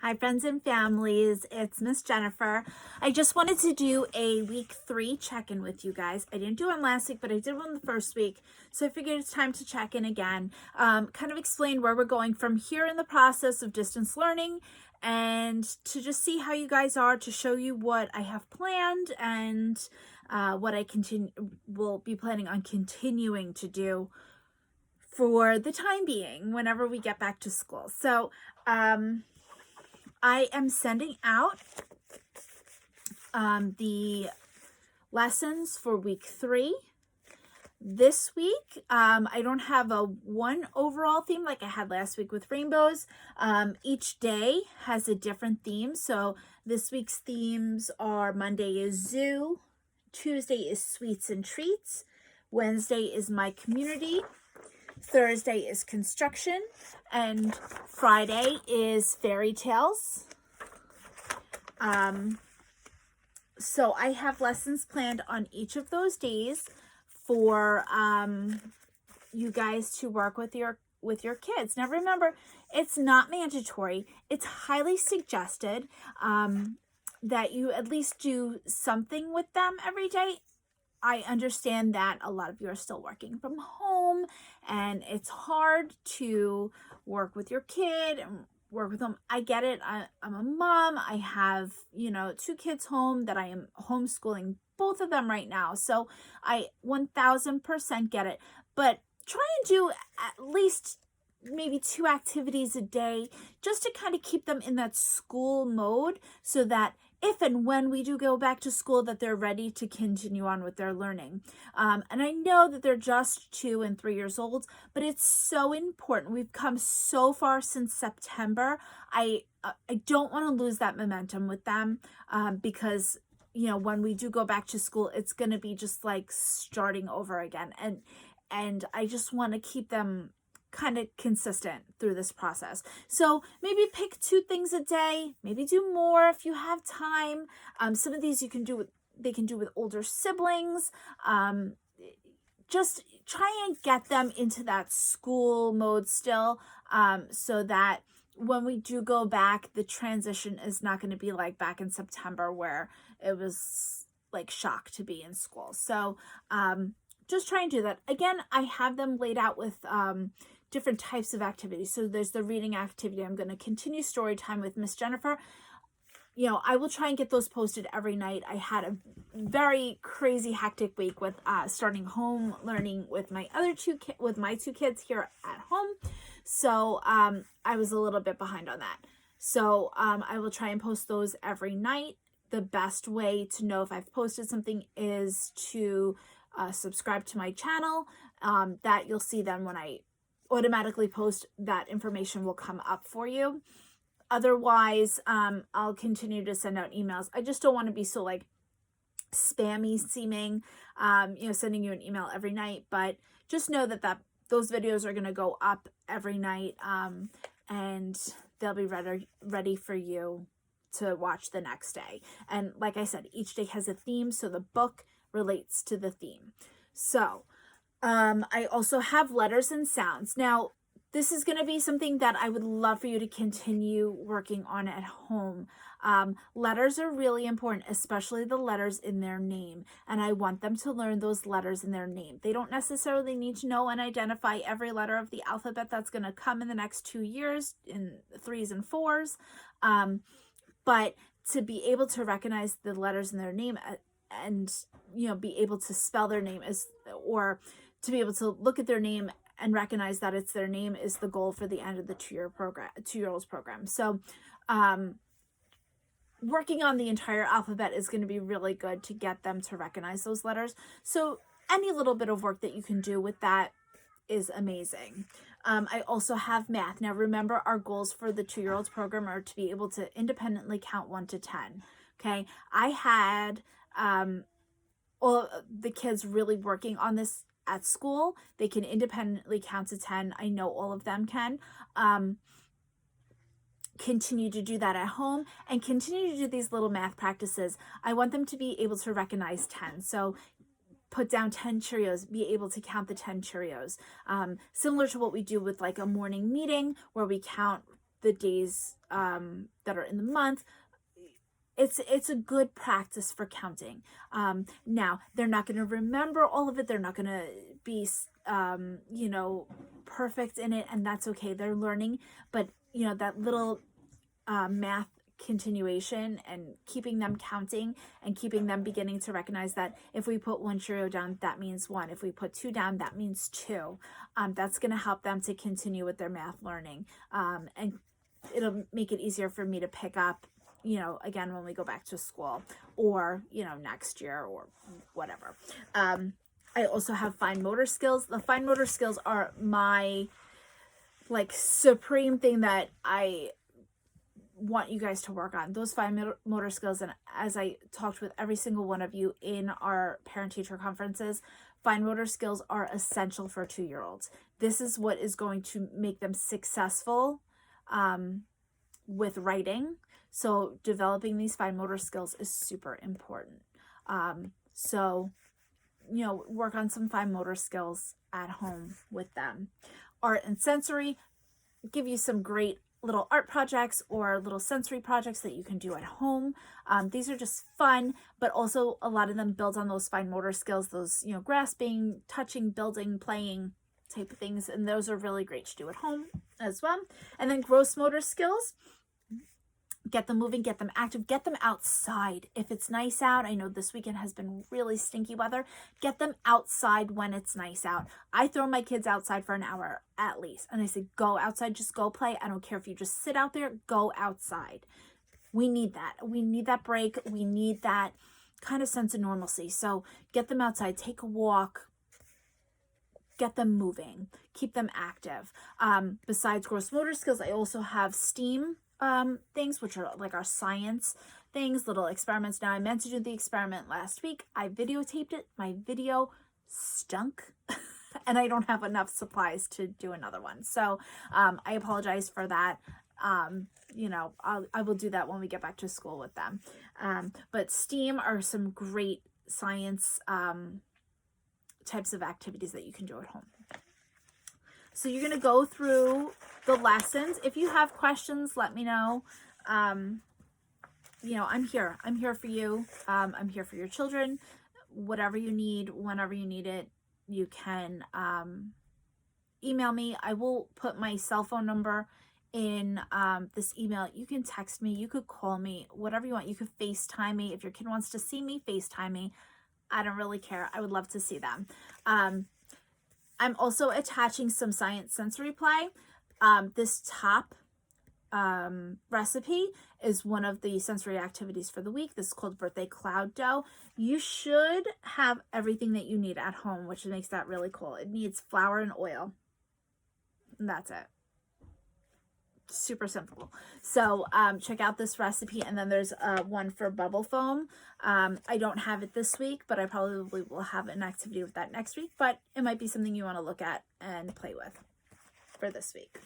Hi friends and families, it's Miss Jennifer. I just wanted to do a week 3 check-in with you guys. I didn't do one last week, but I did one the first week. So I figured it's time to check in again. Kind of explain where we're going from here in the process of distance learning and to just see how you guys are, to show you what I have planned and what I will be planning on continuing to do for the time being whenever we get back to school. So I am sending out the lessons for week 3. This week, I don't have a one overall theme like I had last week with rainbows. Each day has a different theme. So this week's themes are: Monday is zoo, Tuesday is sweets and treats, Wednesday is my community, Thursday is construction, and Friday is fairy tales. So I have lessons planned on each of those days for you guys to work with your kids. Now remember, it's not mandatory. It's highly suggested that you at least do something with them every day. I understand that a lot of you are still working from home and it's hard to work with your kid and work with them. I get it. I'm a mom. I have, 2 kids home that I am homeschooling both of them right now. So I 1000% get it. But try and do at least maybe 2 activities a day just to kind of keep them in that school mode so that if and when we do go back to school, that they're ready to continue on with their learning. And I know that they're just 2 and 3 years old, but it's so important. We've come so far since September. I don't want to lose that momentum with them because, when we do go back to school, it's going to be just like starting over again. And I just want to keep them kind of consistent through this process. So maybe pick 2 things a day, maybe do more if you have time. Some of these they can do with older siblings. Just try and get them into that school mode still, so that when we do go back, the transition is not going to be like back in September where it was like shock to be in school. So just try and do that. Again, I have them laid out with different types of activities. So there's the reading activity. I'm going to continue story time with Miss Jennifer. I will try and get those posted every night. I had a very crazy hectic week with starting home learning with my my 2 kids here at home. So I was a little bit behind on that. So I will try and post those every night. The best way to know if I've posted something is to subscribe to my channel. That you'll see then when I automatically post, that information will come up for you. Otherwise, I'll continue to send out emails. I just don't want to be so like spammy seeming, sending you an email every night, but just know that those videos are going to go up every night, and they'll be ready for you to watch the next day. And like I said, each day has a theme, so the book relates to the theme. So I also have letters and sounds. Now, this is going to be something that I would love for you to continue working on at home. Letters are really important, especially the letters in their name. And I want them to learn those letters in their name. They don't necessarily need to know and identify every letter of the alphabet that's going to come in the next 2 years in 3s and 4s. But to be able to recognize the letters in their name and, be able to spell their name or to be able to look at their name and recognize that it's their name is the goal for the end of the 2-year-olds program. So working on the entire alphabet is going to be really good to get them to recognize those letters. So any little bit of work that you can do with that is amazing. I also have math. Now remember, our goals for the 2-year-olds program are to be able to independently count 1 to 10. Okay. I had all the kids really working on this at school. They can independently count to 10. I know all of them can. Continue to do that at home and continue to do these little math practices. I want them to be able to recognize 10. So put down 10 Cheerios, be able to count the 10 Cheerios. Similar to what we do with like a morning meeting where we count the days that are in the month. It's a good practice for counting. Now, they're not going to remember all of it. They're not going to be, perfect in it, and that's okay. They're learning, but, that little math continuation and keeping them counting and keeping them beginning to recognize that if we put 1 Cheerio down, that means 1. If we put 2 down, that means 2. That's going to help them to continue with their math learning. And it'll make it easier for me to pick up, again, when we go back to school or, next year or whatever. I also have fine motor skills. The fine motor skills are my supreme thing that I want you guys to work on. Those fine motor skills, and as I talked with every single one of you in our parent-teacher conferences, fine motor skills are essential for 2-year-olds. This is what is going to make them successful with writing. So developing these fine motor skills is super important. So work on some fine motor skills at home with them. Art and sensory, give you some great little art projects or little sensory projects that you can do at home. These are just fun, but also a lot of them build on those fine motor skills, those, grasping, touching, building, playing type of things. And those are really great to do at home as well. And then gross motor skills, get them moving, get them active, get them outside. If it's nice out, I know this weekend has been really stinky weather, get them outside when it's nice out. I throw my kids outside for an hour at least. And I say, go outside, just go play. I don't care if you just sit out there, go outside. We need that. We need that break. We need that kind of sense of normalcy. So get them outside, take a walk, get them moving, keep them active. Besides gross motor skills, I also have STEAM things, which are like our science things, little experiments. Now, I meant to do the experiment last week. I videotaped it. My video stunk and I don't have enough supplies to do another one. So I apologize for that. I will do that when we get back to school with them. But STEAM are some great science types of activities that you can do at home. So you're going to go through the lessons. If you have questions, let me know. I'm here. I'm here for you. I'm here for your children. Whatever you need, whenever you need it, you can email me. I will put my cell phone number in this email. You can text me. You could call me. Whatever you want. You could FaceTime me. If your kid wants to see me, FaceTime me. I don't really care. I would love to see them. I'm also attaching some science sensory play. This top recipe is one of the sensory activities for the week. This is called Birthday Cloud Dough. You should have everything that you need at home, which makes that really cool. It needs flour and oil. And that's it. Super simple. So check out this recipe. And then there's one for bubble foam. I don't have it this week, but I probably will have an activity with that next week. But it might be something you want to look at and play with for this week.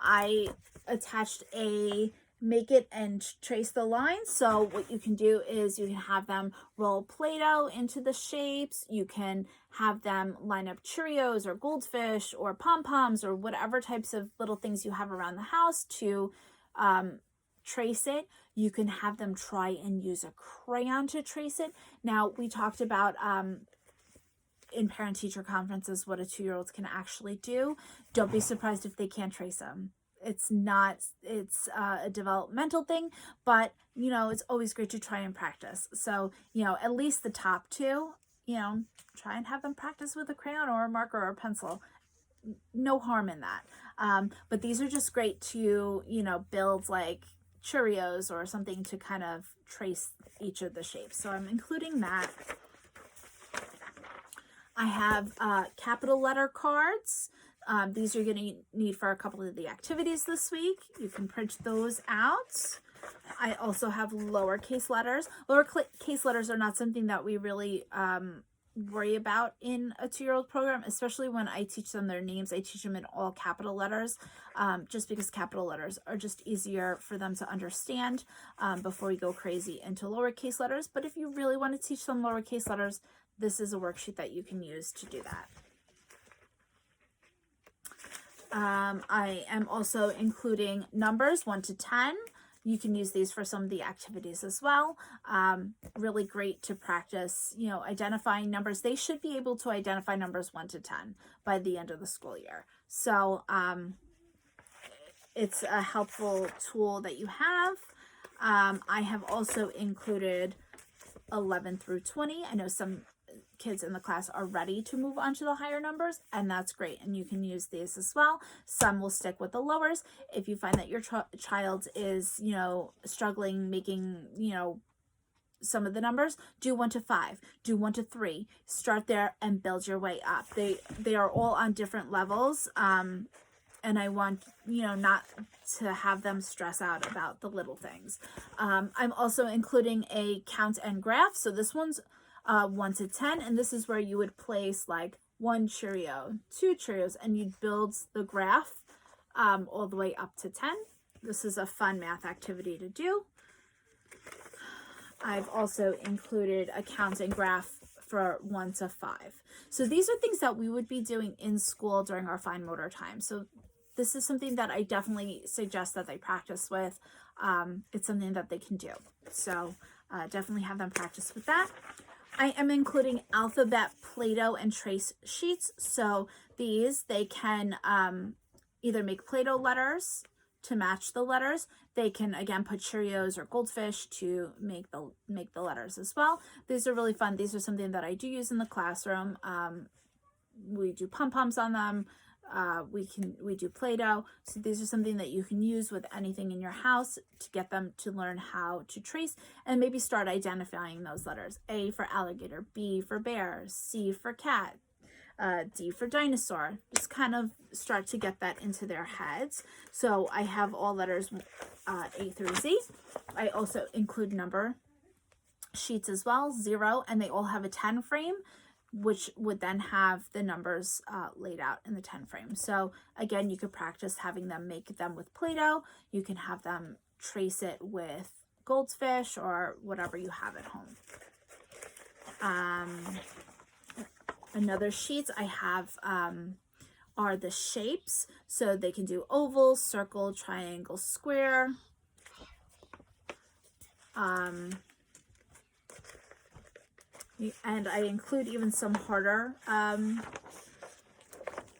I attached a make it and trace the lines. So what you can do is you can have them roll Play-Doh into the shapes. You can have them line up Cheerios or Goldfish or pom-poms or whatever types of little things you have around the house to trace it. You can have them try and use a crayon to trace it. Now, we talked about in parent-teacher conferences what a 2-year-old can actually do. Don't be surprised if they can't trace them. It's a developmental thing, but, it's always great to try and practice. So, at least the top two, try and have them practice with a crayon or a marker or a pencil. No harm in that. But these are just great to, build like Cheerios or something to kind of trace each of the shapes. So I'm including that. I have capital letter cards. These you're going to need for a couple of the activities this week. You can print those out. I also have lowercase letters. Lowercase letters are not something that we really worry about in a 2-year-old program, especially when I teach them their names. I teach them in all capital letters, just because capital letters are just easier for them to understand before we go crazy into lowercase letters. But if you really want to teach them lowercase letters, this is a worksheet that you can use to do that. I am also including numbers 1 to 10. You can use these for some of the activities as well. Really great to practice, identifying numbers. They should be able to identify numbers 1 to 10 by the end of the school year. So it's a helpful tool that you have. I have also included 11 through 20. I know some kids in the class are ready to move on to the higher numbers, and that's great, and you can use these as well. Some will stick with the lowers. If you find that your child is struggling making some of the numbers, do 1 to 5, do 1 to 3, start there and build your way up. They are all on different levels, and I want not to have them stress out about the little things. I'm also including a count and graph. So this one's 1 to 10, and this is where you would place like 1 Cheerio, 2 Cheerios, and you'd build the graph all the way up to 10. This is a fun math activity to do. I've also included a count and graph for 1 to 5. So these are things that we would be doing in school during our fine motor time. So this is something that I definitely suggest that they practice with. It's something that they can do. So definitely have them practice with that. I am including alphabet Play-Doh and trace sheets. So these, they can either make Play-Doh letters to match the letters. They can again put Cheerios or Goldfish to make the letters as well. These are really fun. These are something that I do use in the classroom. We do pom-poms on them. We do Play-Doh. So these are something that you can use with anything in your house to get them to learn how to trace and maybe start identifying those letters. A for alligator, B for bear, C for cat, D for dinosaur. Just kind of start to get that into their heads. So I have all letters A through Z. I also include number sheets as well, 0, and they all have a 10 frame, which would then have the numbers laid out in the 10 frame. So again, you could practice having them make them with Play-Doh. You can have them trace it with Goldfish or whatever you have at home. Another sheets I have are the shapes. So they can do oval, circle, triangle, square. And I include even some harder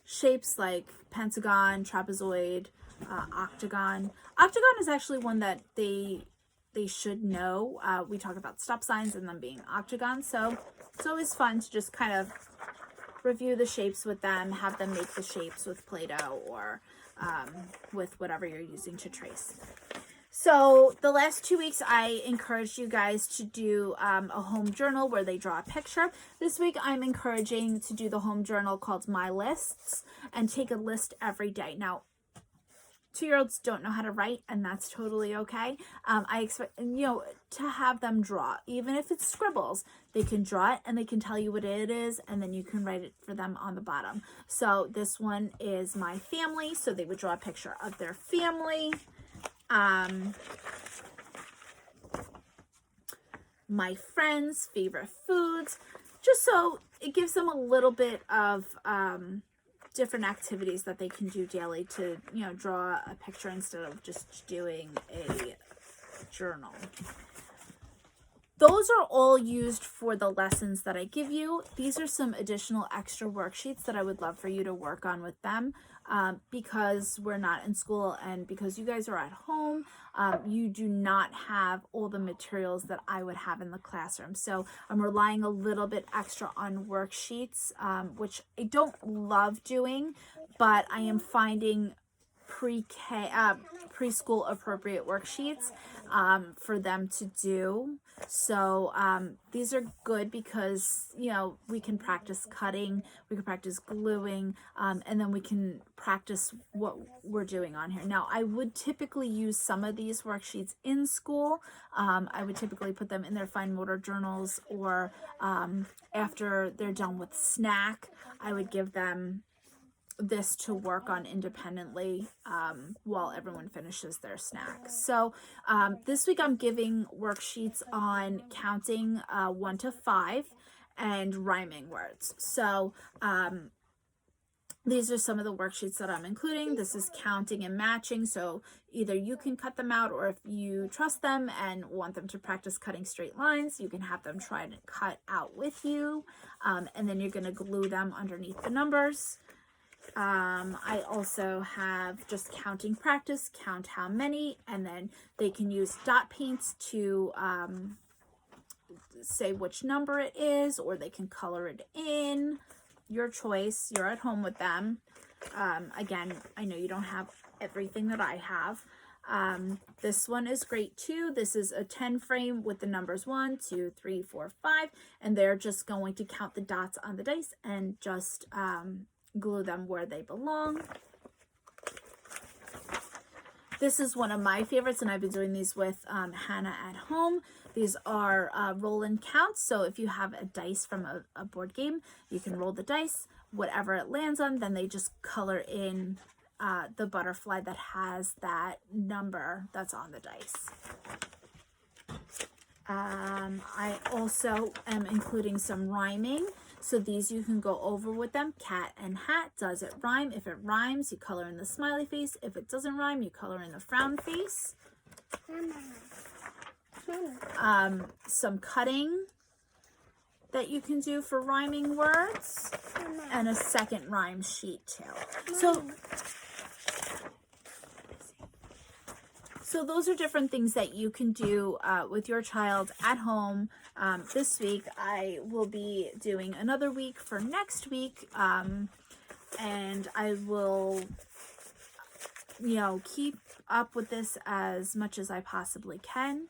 shapes like pentagon, trapezoid, octagon. Octagon is actually one that they should know. We talk about stop signs and them being octagon, so it's always fun to just kind of review the shapes with them, have them make the shapes with Play-Doh or with whatever you're using to trace. So the last 2 weeks, I encouraged you guys to do a home journal where they draw a picture. This week, I'm encouraging to do the home journal called My Lists and take a list every day. Now, 2-year-olds don't know how to write, and that's totally okay. I expect, to have them draw. Even if it's scribbles, they can draw it and they can tell you what it is, and then you can write it for them on the bottom. So this one is my family. So they would draw a picture of their family. My friends' favorite foods, just so it gives them a little bit of different activities that they can do daily to draw a picture instead of just doing a journal. Those are all used for the lessons that I give you. These are some additional extra worksheets that I would love for you to work on with them. Because we're not in school and because you guys are at home, you do not have all the materials that I would have in the classroom. So I'm relying a little bit extra on worksheets, which I don't love doing, but I am finding preschool appropriate worksheets for them to do. So these are good because we can practice cutting, we can practice gluing, and then we can practice what we're doing on here. Now I would typically use some of these worksheets in school. I would typically put them in their fine motor journals, or after they're done with snack, I would give them this to work on independently while everyone finishes their snack. So this week I'm giving worksheets on counting 1 to 5 and rhyming words. So these are some of the worksheets that I'm including. This is counting and matching, so either you can cut them out, or if you trust them and want them to practice cutting straight lines, you can have them try to cut out with you, and then you're going to glue them underneath the numbers. I also have just counting practice, count how many, and then they can use dot paints to say which number it is, or they can color it in. Your choice. You're at home with them. Again, I know you don't have everything that I have. This one is great too. This is a 10 frame with the numbers 1, 2, 3, 4, 5, and they're just going to count the dots on the dice and just glue them where they belong. This is one of my favorites, and I've been doing these with Hannah at home. These are roll and count. So if you have a dice from a board game, you can roll the dice. Whatever it lands on, then they just color in the butterfly that has that number that's on the dice. I also am including some rhyming. So these you can go over with them. Cat and hat. Does it rhyme? If it rhymes, you color in the smiley face. If it doesn't rhyme, you color in the frown face. Some cutting that you can do for rhyming words, and a second rhyme sheet too. So those are different things that you can do with your child at home. This week I will be doing another week for next week, and I will, keep up with this as much as I possibly can.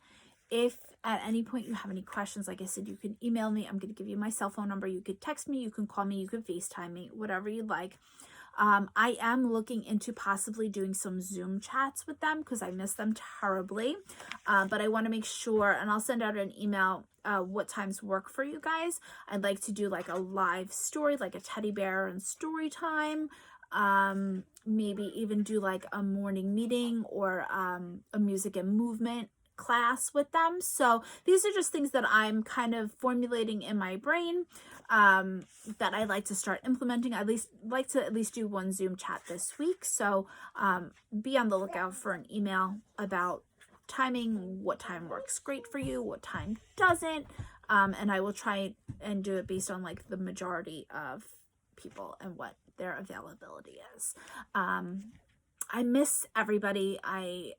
If at any point you have any questions, like I said, you can email me. I'm going to give you my cell phone number. You could text me, you can call me, you could FaceTime me, whatever you'd like. I am looking into possibly doing some Zoom chats with them because I miss them terribly. But I want to make sure, and I'll send out an email, what times work for you guys. I'd like to do like a live story, like a teddy bear and story time. Maybe even do like a morning meeting or a music and movement class with them. So these are just things that I'm kind of formulating in my brain, that I like to start implementing. I like to at least do one Zoom chat this week. So be on the lookout for an email about timing, what time works great for you, what time doesn't, and I will try and do it based on like the majority of people and what their availability is. I miss everybody. I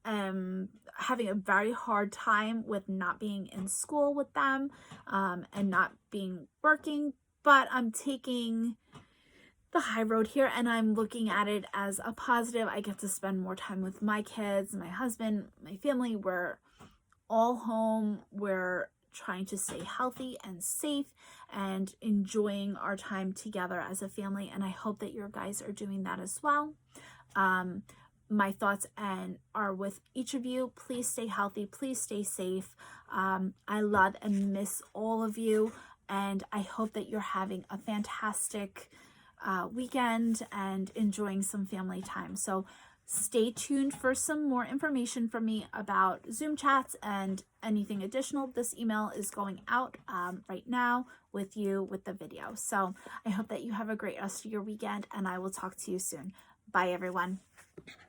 am having a very hard time with not being in school with them, and not being working, but I'm taking the high road here and I'm looking at it as a positive. I get to spend more time with my kids, my husband, my family. We're all home. We're trying to stay healthy and safe and enjoying our time together as a family, and I hope that your guys are doing that as well. My thoughts are with each of you. Please stay healthy. Please stay safe. I love and miss all of you, and I hope that you're having a fantastic weekend and enjoying some family time. So stay tuned for some more information from me about Zoom chats and anything additional. This email is going out right now with the video. So I hope that you have a great rest of your weekend, and I will talk to you soon. Bye, everyone.